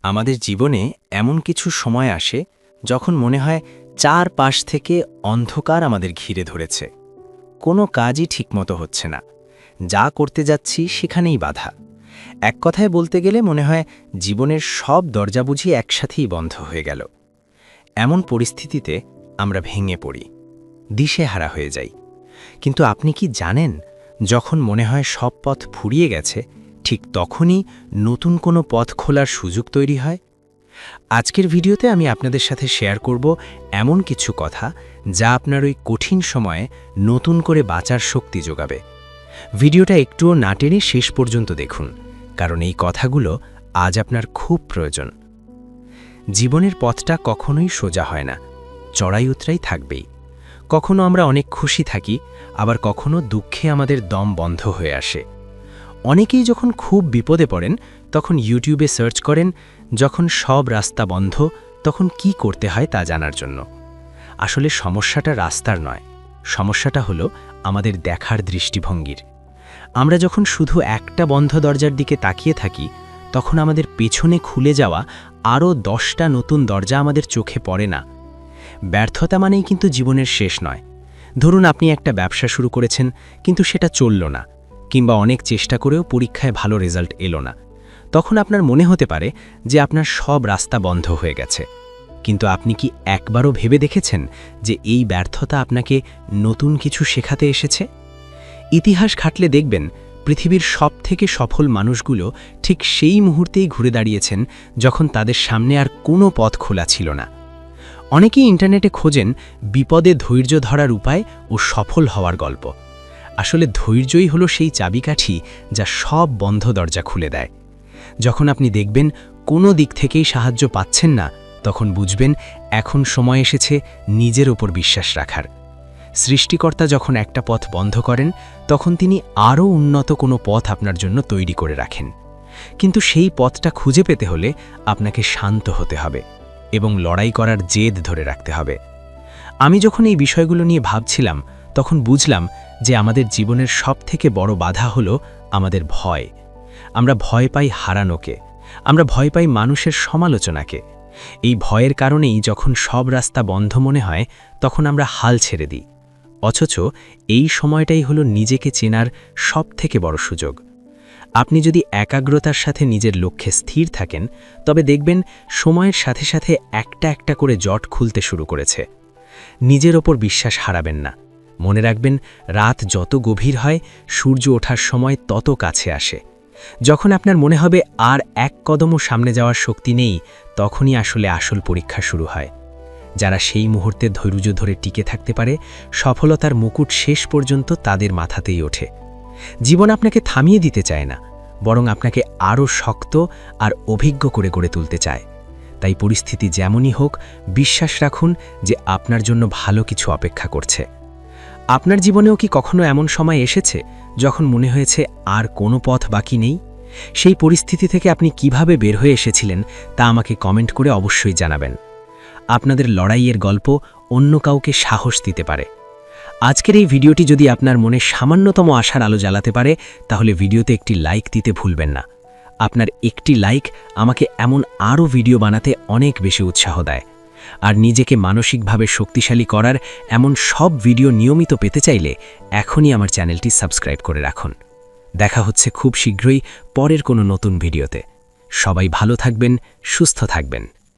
আমাদের জীবনে এমন কিছু সময় আসে যখন মনে হয় চারপাশ থেকে অন্ধকার আমাদের ঘিরে ধরেছে। কোনো কাজই ঠিকমতো হচ্ছে না, যা করতে যাচ্ছি সেখানেই বাধা। এক কথায় বলতে গেলে মনে হয় জীবনের সব দরজা বুঝি একসাথেই বন্ধ হয়ে গেল। এমন পরিস্থিতিতে আমরা ভেঙে পড়ি, দিশেহারা হয়ে যাই। কিন্তু আপনি কি জানেন, যখন মনে হয় সব পথ ফুরিয়ে গেছে, ঠিক তখনই নতুন কোনো পথ খোলার সুযোগ তৈরি হয়। আজকের ভিডিওতে আমি আপনাদের সাথে শেয়ার করব এমন কিছু কথা যা আপনার ওই কঠিন সময়ে নতুন করে বাঁচার শক্তি যোগাবে। ভিডিওটা একটুও না টেনে শেষ পর্যন্ত দেখুন, কারণ এই কথাগুলো আজ আপনার খুব প্রয়োজন। জীবনের পথটা কখনোই সোজা হয় না, চড়াই উতরাই থাকবেই। কখনো আমরা অনেক খুশি থাকি, আবার কখনো দুঃখে আমাদের দম বন্ধ হয়ে আসে। অনেকেই যখন খুব বিপদে পড়েন তখন ইউটিউবে সার্চ করেন, যখন সব রাস্তা বন্ধ তখন কি করতে হয় তা জানার জন্য। আসলে সমস্যাটা রাস্তার নয়, সমস্যাটা হলো আমাদের দেখার দৃষ্টিভঙ্গির। আমরা যখন শুধু একটা বন্ধ দরজার দিকে তাকিয়ে থাকি, তখন আমাদের পেছনে খুলে যাওয়া আরও 10টা নতুন দরজা আমাদের চোখে পড়ে না। ব্যর্থতা মানেই কিন্তু জীবনের শেষ নয়। ধরুন আপনি একটা ব্যবসা শুরু করেছেন, কিন্তু সেটা চলল না, কিংবা অনেক চেষ্টা করেও পরীক্ষায় ভালো রেজাল্ট এলো না। তখন আপনার মনে হতে পারে যে আপনার সব রাস্তা বন্ধ হয়ে গেছে। কিন্তু আপনি কি একবারও ভেবে দেখেছেন যে এই ব্যর্থতা আপনাকে নতুন কিছু শেখাতে এসেছে? ইতিহাস ঘাটলে দেখবেন পৃথিবীর সবথেকে সফল মানুষগুলো ঠিক সেই মুহূর্তেই ঘুরে দাঁড়িয়েছেন যখন তাদের সামনে আর কোনো পথ খোলা ছিল না। অনেকেই ইন্টারনেটে খোঁজেন বিপদে ধৈর্য ধরার উপায় ও সফল হওয়ার গল্প। আসলে ধৈর্যই হলো সেই চাবিকাঠি যা সব বন্ধ দরজা খুলে দেয়। যখন আপনি দেখবেন কোনো দিক থেকেই সাহায্য পাচ্ছেন না, তখন বুঝবেন এখন সময় এসেছে নিজের ওপর বিশ্বাস রাখার। সৃষ্টিকর্তা যখন একটা পথ বন্ধ করেন, তখন তিনি আরও উন্নত কোনো পথ আপনার জন্য তৈরি করে রাখেন। কিন্তু সেই পথটা খুঁজে পেতে হলে আপনাকে শান্ত হতে হবে এবং লড়াই করার জেদ ধরে রাখতে হবে। আমি যখন এই বিষয়গুলো নিয়ে ভাবছিলাম, তখন বুঝলাম যে আমাদের জীবনের সবথেকে বড় বাধা হলো আমাদের ভয়। আমরা ভয় পাই হারানোকে, আমরা ভয় পাই মানুষের সমালোচনাকে। এই ভয়ের কারণেই যখন সব রাস্তা বন্ধ মনে হয়, তখন আমরা হাল ছেড়ে দিই। অথচ এই সময়টাই হলো নিজেকে চেনার সবথেকে বড় সুযোগ। আপনি যদি একাগ্রতার সাথে নিজের লক্ষ্যে স্থির থাকেন, তবে দেখবেন সময়ের সাথে সাথে একটা একটা করে জট খুলতে শুরু করেছে। নিজের ওপর বিশ্বাস হারাবেন না। মনে রাখবেন, রাত যত গভীর হয়, সূর্য ওঠার সময় তত কাছে আসে। যখন আপনার মনে হবে আর এক কদমও সামনে যাওয়ার শক্তি নেই, তখনই আসলে আসল পরীক্ষা শুরু হয়। যারা সেই মুহূর্তে ধৈর্য ধরে টিকে থাকতে পারে, সফলতার মুকুট শেষ পর্যন্ত তাদের মাথাতেই ওঠে। জীবন আপনাকে থামিয়ে দিতে চায় না, বরং আপনাকে আরও শক্ত আর অভিজ্ঞ করে গড়ে তুলতে চায়। তাই পরিস্থিতি যেমনই হোক, বিশ্বাস রাখুন যে আপনার জন্য ভালো কিছু অপেক্ষা করছে। আপনার জীবনেও কি কখনো এমন সময় এসেছে যখন মনে হয়েছে আর কোনো পথ বাকি নেই? সেই পরিস্থিতি থেকে আপনি কিভাবে বের হয়ে এসেছিলেন তা আমাকে কমেন্ট করে অবশ্যই জানাবেন। আপনাদের লড়াইয়ের গল্প অন্য কাউকে সাহস দিতে পারে। আজকের এই ভিডিওটি যদি আপনার মনে সামান্যতম আশার আলো জ্বালাতে পারে, তাহলে ভিডিওতে একটি লাইক দিতে ভুলবেন না। আপনার একটি লাইক আমাকে এমন আরও ভিডিও বানাতে অনেক বেশি উৎসাহ দেয়। আর নিজেকে মানসিকভাবে শক্তিশালী করার এমন সব ভিডিও নিয়মিত পেতে চাইলে এখনই আমার চ্যানেলটি সাবস্ক্রাইব করে রাখুন। দেখা হচ্ছে খুব শীঘ্রই পরের কোনো নতুন ভিডিওতে। সবাই ভালো থাকবেন, সুস্থ থাকবেন।